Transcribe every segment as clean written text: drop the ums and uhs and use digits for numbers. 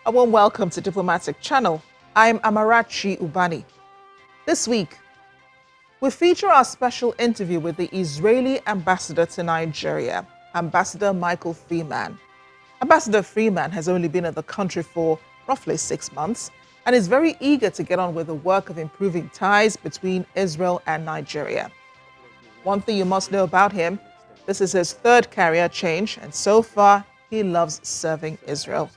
A warm welcome to Diplomatic Channel. I'm Amarachi Ubani. This week, we feature our special interview with the Israeli ambassador to Nigeria, Ambassador Michael Freeman. Ambassador Freeman has only been in the country for roughly 6 months and is very eager to get on with the work of improving ties between Israel and Nigeria. One thing you must know about him, this is his third career change, and so far, he loves serving Israel.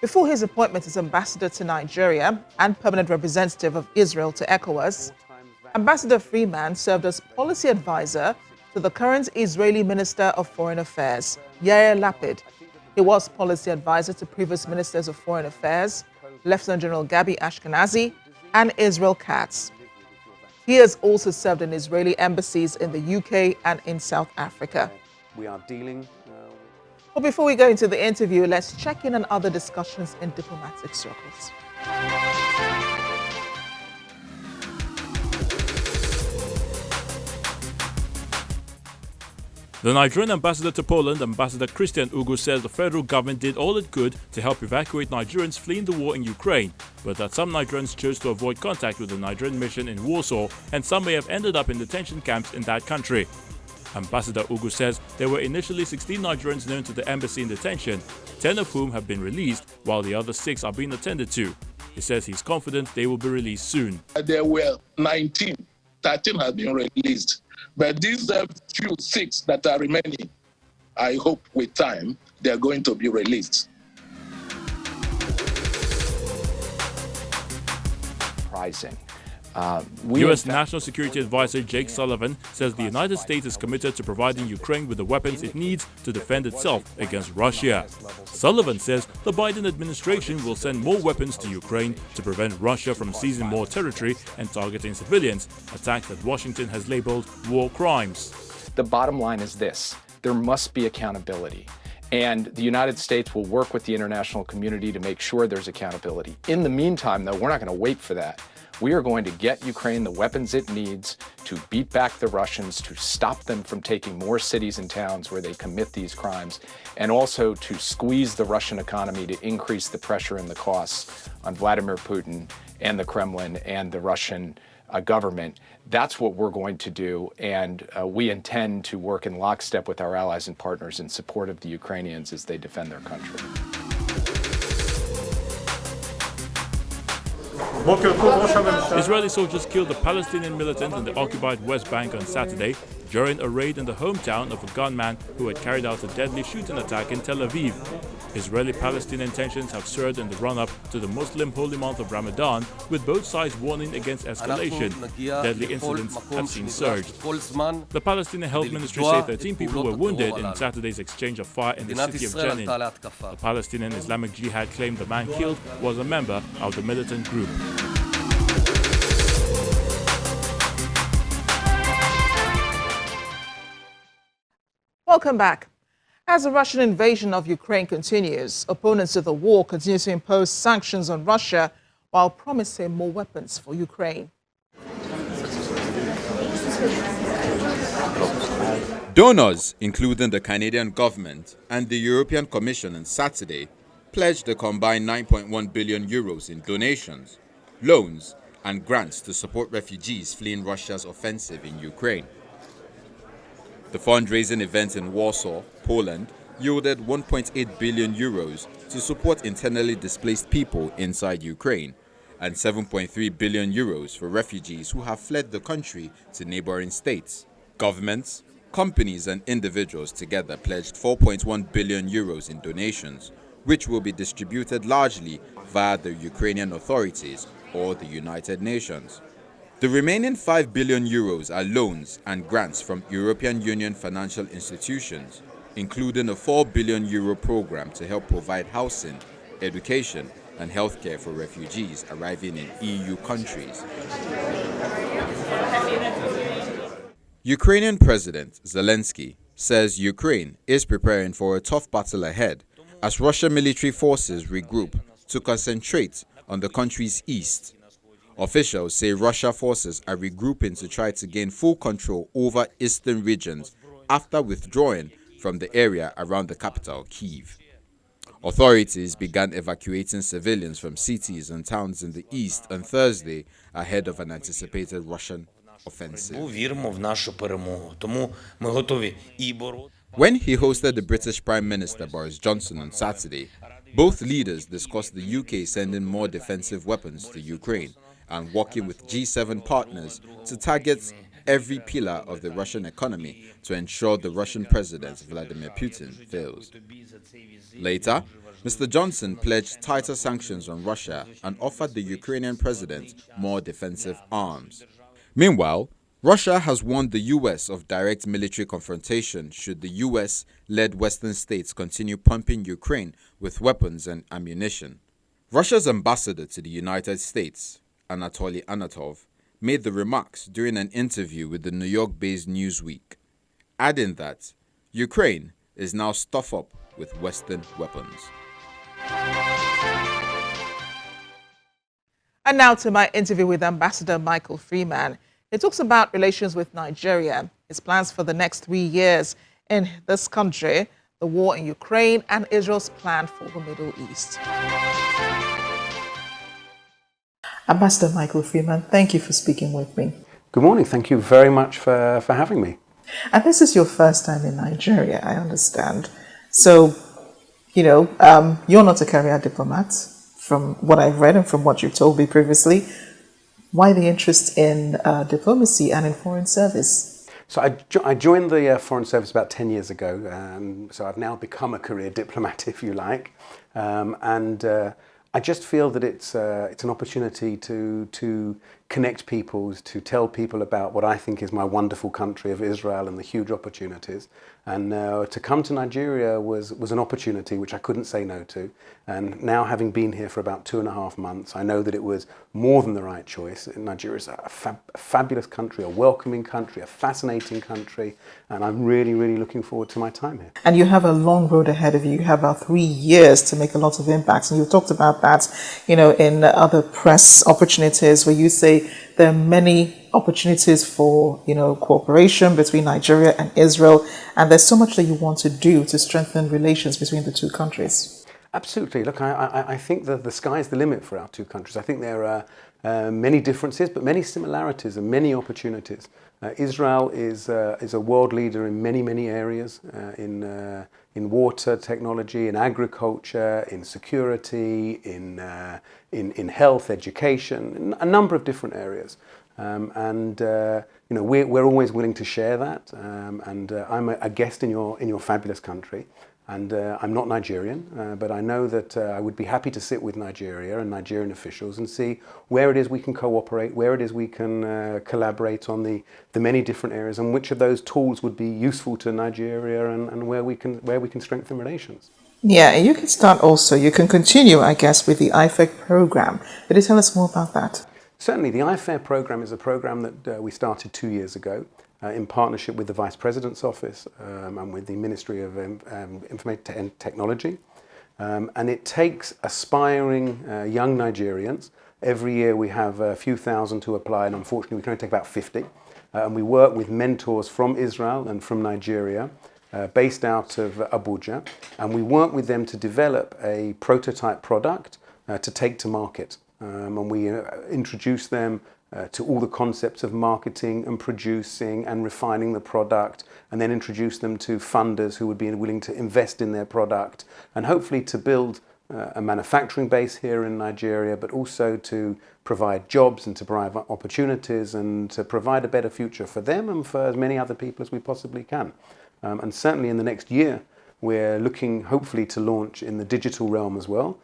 Before his appointment as ambassador to Nigeria and permanent representative of Israel to ECOWAS, Ambassador Freeman served as policy advisor to the current Israeli Minister of Foreign Affairs, Yair Lapid. He was policy advisor to previous ministers of foreign affairs, Lieutenant General Gabi Ashkenazi and Israel Katz. He has also served in Israeli embassies in the UK and in South Africa. We are dealing. But before we go into the interview, let's check in on other discussions in diplomatic circles. The Nigerian ambassador to Poland, Ambassador Christian Ugu, says the federal government did all it could to help evacuate Nigerians fleeing the war in Ukraine, but that some Nigerians chose to avoid contact with the Nigerian mission in Warsaw, and some may have ended up in detention camps in that country. Ambassador Ugu says there were initially 16 Nigerians known to the embassy in detention, 10 of whom have been released, while the other 6 are being attended to. He says he's confident they will be released soon. There were 19, 13 have been released. But these few 6 that are remaining, I hope with time, they're going to be released. Pricing. U.S. National Security Advisor Jake Sullivan says the United States is committed to providing Ukraine with the weapons it needs to defend itself against Russia. Sullivan says the Biden administration will send more weapons to Ukraine to prevent Russia from seizing more territory and targeting civilians, attacks that Washington has labeled war crimes. The bottom line is this: there must be accountability. And the United States will work with the international community to make sure there's accountability. In the meantime, though, we're not going to wait for that. We are going to get Ukraine the weapons it needs to beat back the Russians, to stop them from taking more cities and towns where they commit these crimes, and also to squeeze the Russian economy to increase the pressure and the costs on Vladimir Putin and the Kremlin and the Russian government. That's what we're going to do, and we intend to work in lockstep with our allies and partners in support of the Ukrainians as they defend their country. Israeli soldiers killed a Palestinian militant in the occupied West Bank on Saturday during a raid in the hometown of a gunman who had carried out a deadly shooting attack in Tel Aviv. Israeli-Palestinian tensions have surged in the run-up to the Muslim holy month of Ramadan, with both sides warning against escalation. Deadly incidents have seen surge. The Palestinian Health Ministry said 13 people were wounded in Saturday's exchange of fire in the city of Jenin. The Palestinian Islamic Jihad claimed the man killed was a member of the militant group. Welcome back. As the Russian invasion of Ukraine continues, opponents of the war continue to impose sanctions on Russia while promising more weapons for Ukraine. Donors, including the Canadian government and the European Commission on Saturday, pledged a combined 9.1 billion euros in donations, loans and grants to support refugees fleeing Russia's offensive in Ukraine. The fundraising event in Warsaw, Poland, yielded 1.8 billion euros to support internally displaced people inside Ukraine and 7.3 billion euros for refugees who have fled the country to neighboring states. Governments, companies and individuals together pledged 4.1 billion euros in donations, which will be distributed largely via the Ukrainian authorities or the United Nations. The remaining 5 billion euros are loans and grants from European Union financial institutions, including a 4 billion euro program to help provide housing, education, and healthcare for refugees arriving in EU countries. Ukrainian President Zelensky says Ukraine is preparing for a tough battle ahead as Russian military forces regroup to concentrate on the country's east. Officials say Russia forces are regrouping to try to gain full control over eastern regions after withdrawing from the area around the capital, Kyiv. Authorities began evacuating civilians from cities and towns in the east on Thursday ahead of an anticipated Russian offensive. Віримо в нашу перемогу, тому ми готові і боротися. When he hosted the British Prime Minister Boris Johnson on Saturday, both leaders discussed the UK sending more defensive weapons to Ukraine and working with G7 partners to target every pillar of the Russian economy to ensure the Russian President Vladimir Putin fails. Later, Mr. Johnson pledged tighter sanctions on Russia and offered the Ukrainian president more defensive arms. Meanwhile, Russia has warned the US of direct military confrontation should the US-led Western states continue pumping Ukraine with weapons and ammunition. Russia's ambassador to the United States, Anatoly Anatov, made the remarks during an interview with the New York-based Newsweek, adding that Ukraine is now stuffed up with Western weapons. And now to my interview with Ambassador Michael Freeman. He talks about relations with Nigeria, his plans for the next 3 years in this country, the war in Ukraine, and Israel's plan for the Middle East. Ambassador Michael Freeman, thank you for speaking with me. Good morning. Thank you very much for having me. And this is your first time in Nigeria, I understand. So, you're not a career diplomat, from what I've read and from what you've told me previously. Why the interest in diplomacy and in foreign service? So I joined the Foreign Service about 10 years ago. So I've now become a career diplomat, if you like. I just feel that it's an opportunity to connect peoples, to tell people about what I think is my wonderful country of Israel and the huge opportunities. And to come to Nigeria was an opportunity which I couldn't say no to. And now, having been here for about 2.5 months, I know that it was more than the right choice. Nigeria is a fabulous country, a welcoming country, a fascinating country, and I'm really, really looking forward to my time here. And you have a long road ahead of you. You have about 3 years to make a lot of impacts. And you talked about that, in other press opportunities where you say there are many opportunities for, cooperation between Nigeria and Israel. And there's so much that you want to do to strengthen relations between the two countries. Absolutely. Look, I think that the sky's the limit for our two countries. I think there are many differences, but many similarities and many opportunities. Israel is a world leader in many, many areas, in water technology, in agriculture, in security, in health, education, in a number of different areas. We're always willing to share that. I'm a guest in your fabulous country. And I'm not Nigerian, but I know that I would be happy to sit with Nigeria and Nigerian officials and see where it is we can cooperate, where it is we can collaborate on the many different areas, and which of those tools would be useful to Nigeria, and where we can strengthen relations. Yeah, and you can continue, I guess, with the IFEC program. Could you tell us more about that? Certainly, the IFER program is a program that we started 2 years ago. In partnership with the Vice President's Office and with the Ministry of Information Technology. And it takes aspiring young Nigerians. Every year we have a few thousand who apply, and unfortunately we can only take about 50. And we work with mentors from Israel and from Nigeria, based out of Abuja. And we work with them to develop a prototype product to take to market. And we introduce them to all the concepts of marketing and producing and refining the product, and then introduce them to funders who would be willing to invest in their product, and hopefully to build a manufacturing base here in Nigeria, but also to provide jobs and to provide opportunities and to provide a better future for them and for as many other people as we possibly can. And certainly in the next year, we're looking hopefully to launch in the digital realm as well,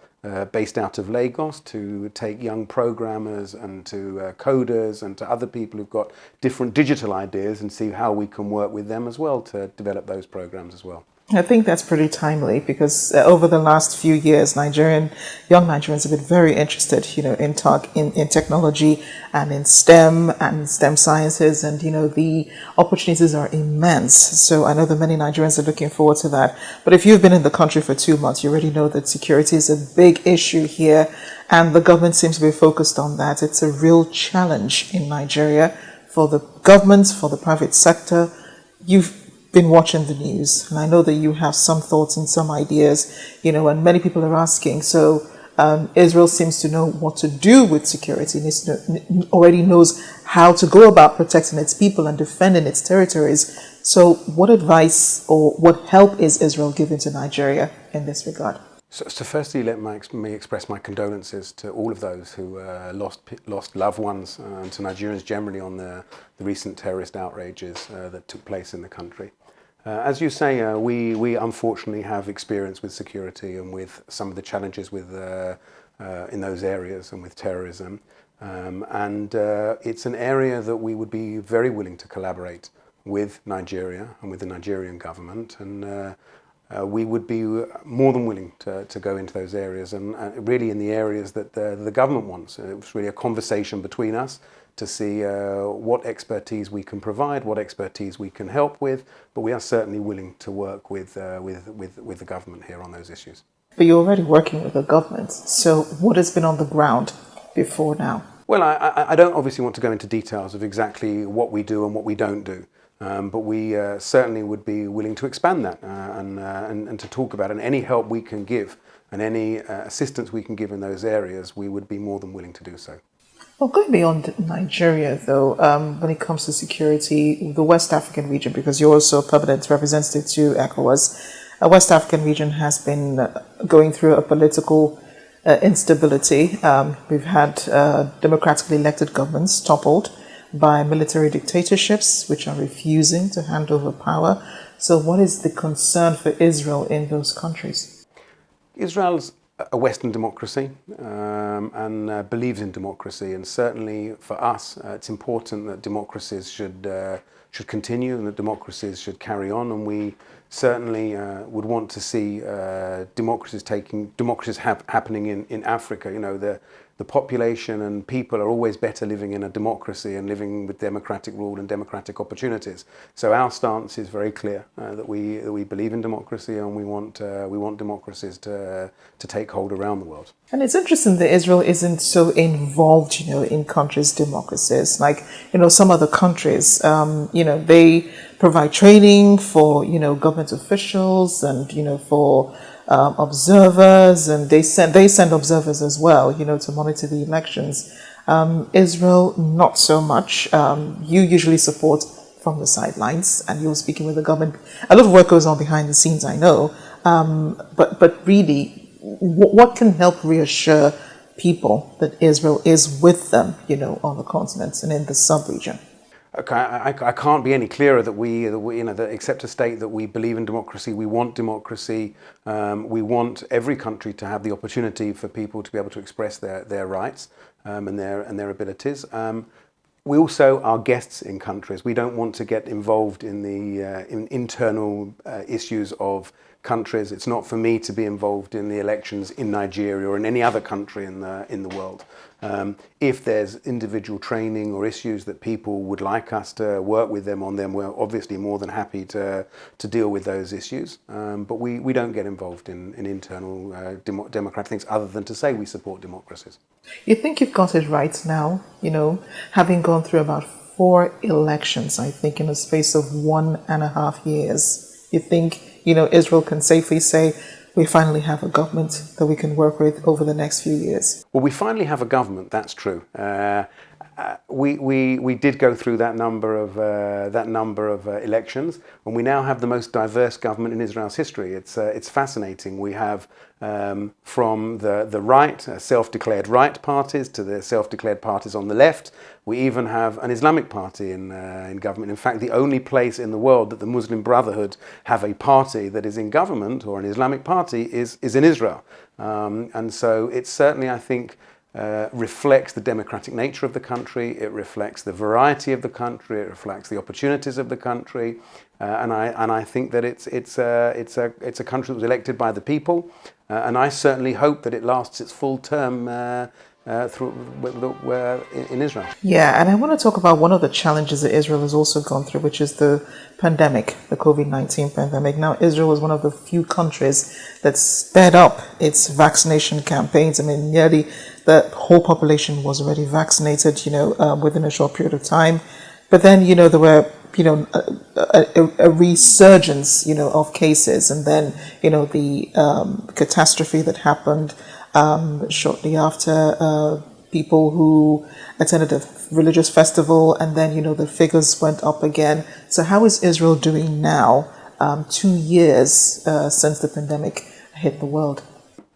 based out of Lagos, to take young programmers and to coders and to other people who've got different digital ideas and see how we can work with them as well to develop those programs as well. I think that's pretty timely because over the last few years, young Nigerians have been very interested, in technology and in STEM and STEM sciences, and the opportunities are immense. So I know that many Nigerians are looking forward to that. But if you've been in the country for 2 months, you already know that security is a big issue here, and the government seems to be focused on that. It's a real challenge in Nigeria for the government, for the private sector. You've been watching the news, and I know that you have some thoughts and some ideas, and many people are asking. So Israel seems to know what to do with security, already knows how to go about protecting its people and defending its territories. So what advice or what help is Israel giving to Nigeria in this regard? So firstly, let me express my condolences to all of those who lost loved ones and to Nigerians generally on the recent terrorist outrages that took place in the country. As you say, we unfortunately have experience with security and with some of the challenges with in those areas and with terrorism. It's an area that we would be very willing to collaborate with Nigeria and with the Nigerian government, and we would be more than willing to go into those areas, and really in the areas that the government wants. It was really a conversation between us to see what expertise we can provide, what expertise we can help with, but we are certainly willing to work with the government here on those issues. But you're already working with the government, so what has been on the ground before now? Well, I don't obviously want to go into details of exactly what we do and what we don't do. But we certainly would be willing to expand that and to talk about it. And any help we can give and any assistance we can give in those areas, we would be more than willing to do so. Well, going beyond Nigeria, though, when it comes to security, the West African region, because you're also a permanent representative to ECOWAS, the West African region has been going through a political instability. We've had democratically elected governments toppled by military dictatorships which are refusing to hand over power. So what is the concern for Israel in those countries? Israel's a Western democracy and believes in democracy, and certainly for us it's important that democracies should continue and that democracies should carry on, and we certainly would want to see democracies happening in Africa. The population and people are always better living in a democracy and living with democratic rule and democratic opportunities. So our stance is very clear that we believe in democracy, and we want democracies to take hold around the world. And it's interesting that Israel isn't so involved, in countries' democracies. Like, some other countries, they provide training for, government officials and, for observers, and they send observers as well, to monitor the elections. Israel, not so much. You usually support from the sidelines, and you're speaking with the government. A lot of work goes on behind the scenes, I know. But really, what can help reassure people that Israel is with them, on the continent and in the sub-region? Okay, I can't be any clearer that we except to state that we believe in democracy. We want democracy. We want every country to have the opportunity for people to be able to express their rights and their abilities. We also are guests in countries. We don't want to get involved in the internal issues of countries. It's not for me to be involved in the elections in Nigeria or in any other country in the world. If there's individual training or issues that people would like us to work with them on, we're obviously more than happy to deal with those issues. But we don't get involved in internal democratic things other than to say we support democracies. You think you've got it right now, having gone through about 4 elections, I think, in a space of 1.5 years. You think, Israel can safely say, we finally have a government that we can work with over the next few years? Well, we finally have a government, that's true. We did go through that number of elections, and we now have the most diverse government in Israel's history. It's fascinating. We have from the right, self-declared right parties, to the self-declared parties on the left. We even have an Islamic party in government. In fact, the only place in the world that the Muslim Brotherhood have a party that is in government, or an Islamic party, is in Israel. And so it certainly, I think, reflects the democratic nature of the country. It reflects the variety of the country. It reflects the opportunities of the country, and I think that it's a country that was elected by the people, and I certainly hope that it lasts its full term in Israel. Yeah, and I want to talk about one of the challenges that Israel has also gone through, which is the pandemic, the COVID-19 pandemic. Now, Israel is one of the few countries that sped up its vaccination campaigns. I mean, nearly the whole population was already vaccinated, within a short period of time. But then, there were a resurgence, of cases, and then, the catastrophe that happened shortly after people who attended a religious festival, and then, the figures went up again. So how is Israel doing now, 2 years since the pandemic hit the world?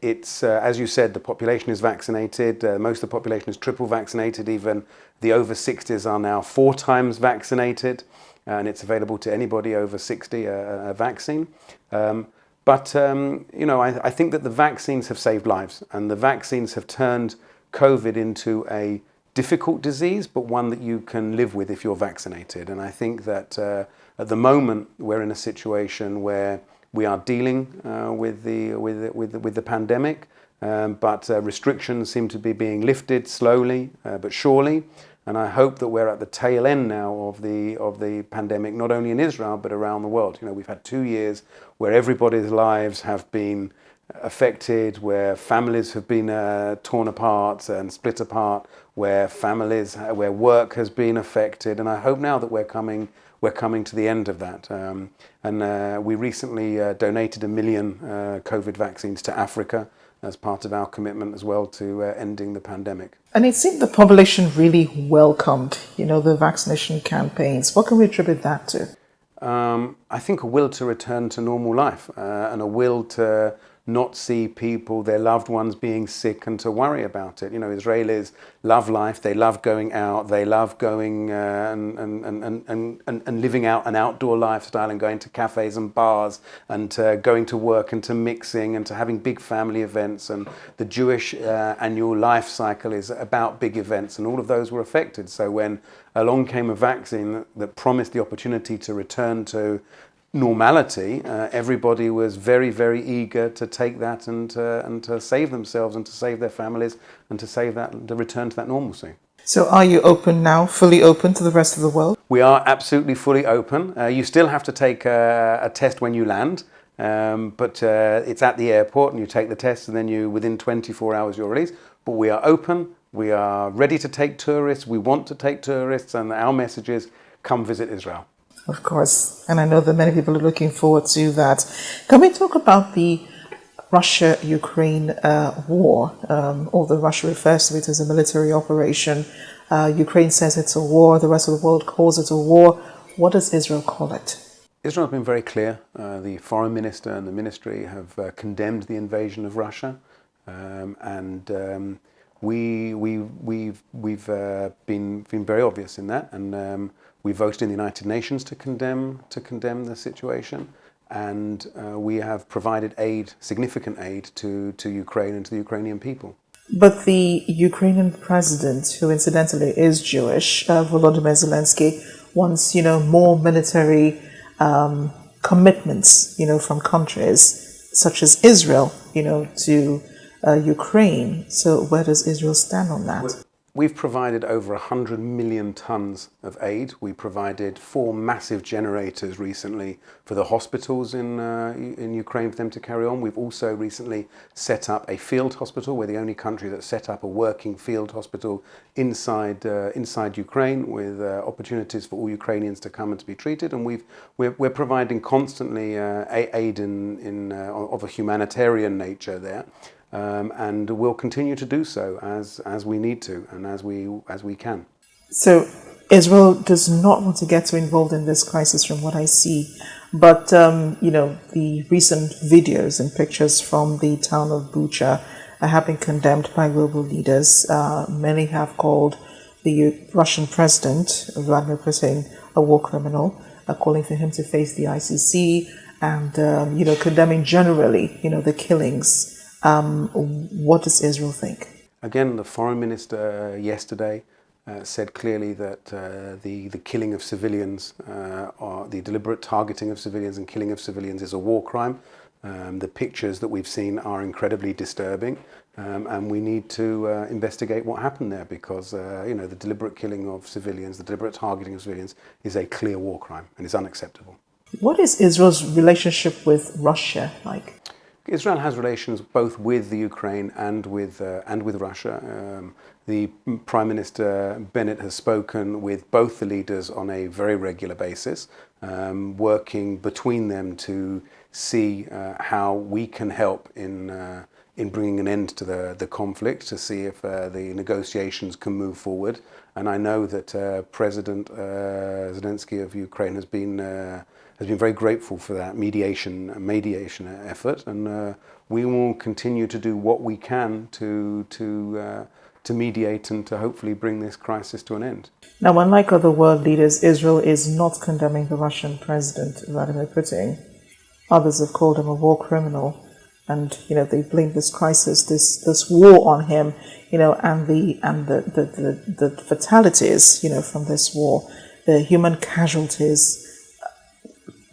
It's, as you said, the population is vaccinated. Most of the population is triple vaccinated. Even the over 60s are now 4 times vaccinated, and it's available to anybody over 60, a vaccine. But I think that the vaccines have saved lives, and the vaccines have turned COVID into a difficult disease, but one that you can live with if you're vaccinated. And I think that at the moment we're in a situation where we are dealing with the pandemic, but restrictions seem to be being lifted slowly but surely. And I hope that we're at the tail end now of the pandemic, not only in Israel but around the world. We've had 2 years where everybody's lives have been affected, where families have been torn apart and split apart, where work has been affected. And I hope now that we're coming to the end of that. We recently donated 1 million COVID vaccines to Africa as part of our commitment as well to ending the pandemic. And it seemed the population really welcomed, the vaccination campaigns. What can we attribute that to? I think a will to return to normal life and a will to not see people, their loved ones, being sick and to worry about it. Israelis love life. They love going out. They love going and living out an outdoor lifestyle and going to cafes and bars and going to work and to mixing and to having big family events. And the Jewish annual life cycle is about big events, and all of those were affected. So when along came a vaccine that promised the opportunity to return to normality, everybody was very, very eager to take that and to save themselves and to save their families and to return to that normalcy. So are you open now, fully open to the rest of the world? We are absolutely fully open. You still have to take a test when you land, but it's at the airport and you take the test and then within 24 hours you're released. But we are open, we are ready to take tourists, we want to take tourists, and our message is come visit Israel. Of course, and I know that many people are looking forward to that. Can we talk about the Russia-Ukraine war, although Russia refers to it as a military operation? Ukraine says it's a war, the rest of the world calls it a war. What does Israel call it? Israel has been very clear. The foreign minister and the ministry have condemned the invasion of Russia, and we've been very obvious in that, and we voted in the United Nations to condemn the situation, and we have provided significant aid to Ukraine and to the Ukrainian people. But the Ukrainian president, who incidentally is Jewish, Volodymyr Zelensky, wants more military commitments from countries such as Israel to Ukraine. So where does Israel stand on that? We've provided over 100 million tons of aid. We provided 4 massive generators recently for the hospitals in Ukraine for them to carry on. We've also recently set up a field hospital. We're the only country that set up a working field hospital inside Ukraine with opportunities for all Ukrainians to come and to be treated. And we're providing constantly aid of a humanitarian nature there. And we'll continue to do so as we need to and as we can. So Israel does not want to get too involved in this crisis, from what I see. But the recent videos and pictures from the town of Bucha have been condemned by global leaders. Many have called the Russian president, Vladimir Putin, a war criminal, calling for him to face the ICC, and condemning generally the killings. What does Israel think? Again, the foreign minister yesterday said clearly that the killing of civilians, or the deliberate targeting of civilians and killing of civilians, is a war crime. The pictures that we've seen are incredibly disturbing, and we need to investigate what happened there, because the deliberate killing of civilians, the deliberate targeting of civilians, is a clear war crime and is unacceptable. What is Israel's relationship with Russia like? Israel has relations both with the Ukraine and with Russia. The Prime Minister Bennett has spoken with both the leaders on a very regular basis, working between them to see how we can help in bringing an end to the conflict, to see if the negotiations can move forward. And I know that President Zelensky of Ukraine has been very grateful for that mediation effort, and we will continue to do what we can to mediate and to hopefully bring this crisis to an end. Now, unlike other world leaders, Israel is not condemning the Russian President Vladimir Putin. Others have called him a war criminal, and they blame this crisis, this war on him, and the fatalities, from this war, the human casualties.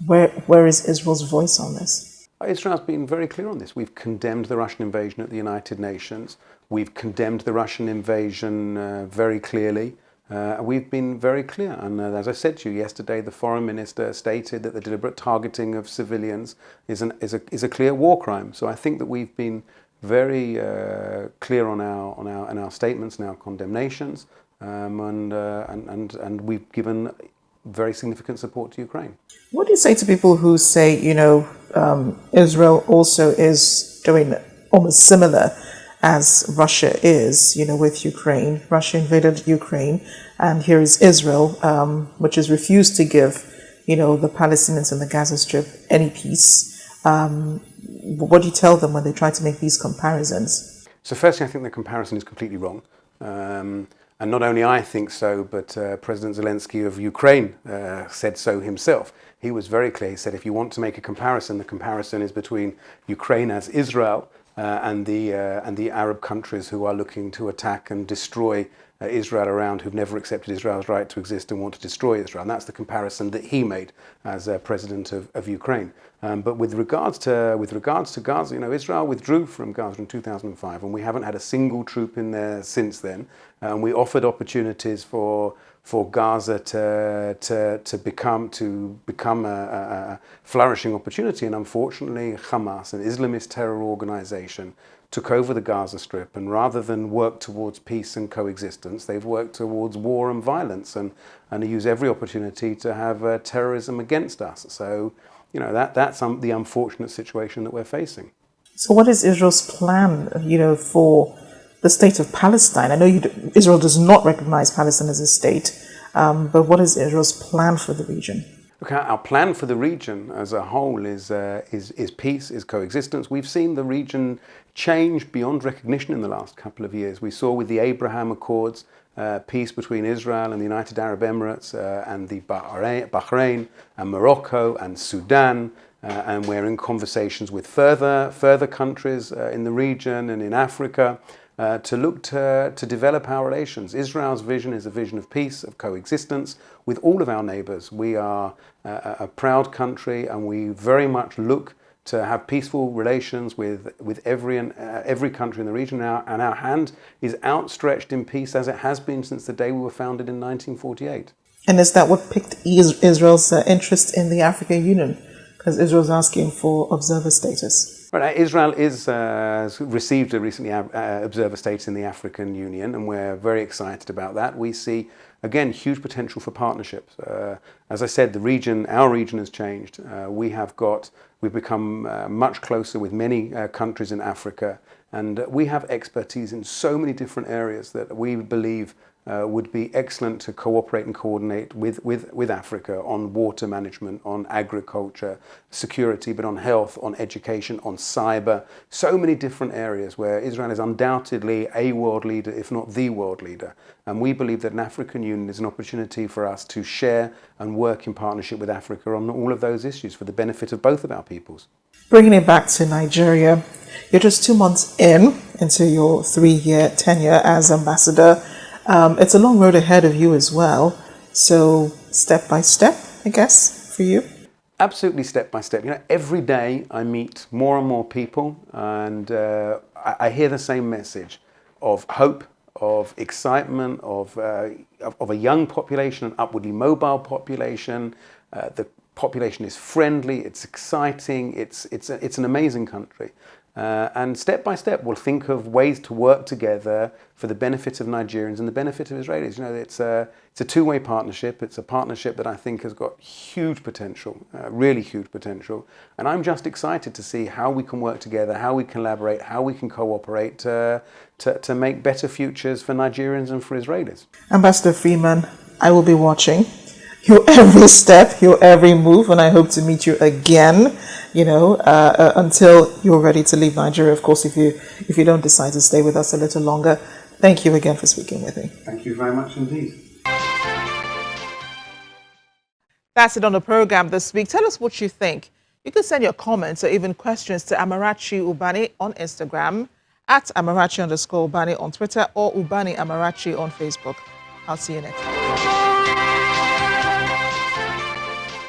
Where is Israel's voice on this? Israel's been very clear on this. We've condemned the Russian invasion at the United Nations. We've condemned the Russian invasion very clearly. We've been very clear. And as I said to you yesterday, the foreign minister stated that the deliberate targeting of civilians is a clear war crime. So I think that we've been very clear on our statements and our condemnations, and we've given very significant support to Ukraine. What do you say to people who say, Israel also is doing almost similar as Russia is, with Ukraine? Russia invaded Ukraine, and here is Israel, which has refused to give, the Palestinians in the Gaza Strip any peace. What do you tell them when they try to make these comparisons? So firstly, I think the comparison is completely wrong. And not only I think so, but President Zelensky of Ukraine said so himself. He was very clear. He said, if you want to make a comparison, the comparison is between Ukraine as Israel and the Arab countries who are looking to attack and destroy Israel around, who've never accepted Israel's right to exist and want to destroy Israel. And that's the comparison that he made as president of Ukraine. But with regards to Gaza, Israel withdrew from Gaza in 2005, and we haven't had a single troop in there since then. And we offered opportunities for Gaza to become a flourishing opportunity, and unfortunately, Hamas, an Islamist terror organization, took over the Gaza Strip, and rather than work towards peace and coexistence, they've worked towards war and violence, and use every opportunity to have terrorism against us. So, that's the unfortunate situation that we're facing. So, what is Israel's plan, for the state of Palestine? I know Israel does not recognize Palestine as a state, but what is Israel's plan for the region? Okay, our plan for the region as a whole is peace, is coexistence. We've seen the region change beyond recognition in the last couple of years. We saw with the Abraham Accords, peace between Israel and the United Arab Emirates and the Bahrain and Morocco and Sudan. And we're in conversations with further countries in the region and in Africa to look to develop our relations. Israel's vision is a vision of peace, of coexistence with all of our neighbors. We are a proud country, and we very much look to have peaceful relations with every country in the region. And our hand is outstretched in peace, as it has been since the day we were founded in 1948. And is that what piqued Israel's interest in the African Union? Because Israel's asking for observer status. Right, Israel has received a recently observer status in the African Union, and we're very excited about that. We see, again, huge potential for partnerships. As I said, our region has changed. We've become much closer with many countries in Africa, and we have expertise in so many different areas that we believe would be excellent to cooperate and coordinate with Africa on water management, on agriculture, security, but on health, on education, on cyber. So many different areas where Israel is undoubtedly a world leader, if not the world leader. And we believe that an African Union is an opportunity for us to share and work in partnership with Africa on all of those issues for the benefit of both of our peoples. Bringing it back to Nigeria, you're just 2 months into your 3-year tenure as ambassador. It's a long road ahead of you as well. So step by step, I guess, for you? Absolutely step by step. Every day I meet more and more people, and I hear the same message of hope, of excitement, of a young population, an upwardly mobile population, the population is friendly, it's exciting, it's an amazing country. And step by step, we'll think of ways to work together for the benefit of Nigerians and the benefit of Israelis. You know, it's a two-way partnership. It's a partnership that I think has got huge potential, really huge potential. And I'm just excited to see how we can work together, how we collaborate, how we can cooperate to make better futures for Nigerians and for Israelis. Ambassador Freeman, I will be watching your every step, your every move, and I hope to meet you again, until you're ready to leave Nigeria. Of course, if you don't decide to stay with us a little longer. Thank you again for speaking with me. Thank you very much indeed. That's it on the program this week. Tell us what you think. You can send your comments or even questions to Amarachi Ubani on Instagram, at Amarachi_Ubani on Twitter, or Ubani Amarachi on Facebook. I'll see you next time.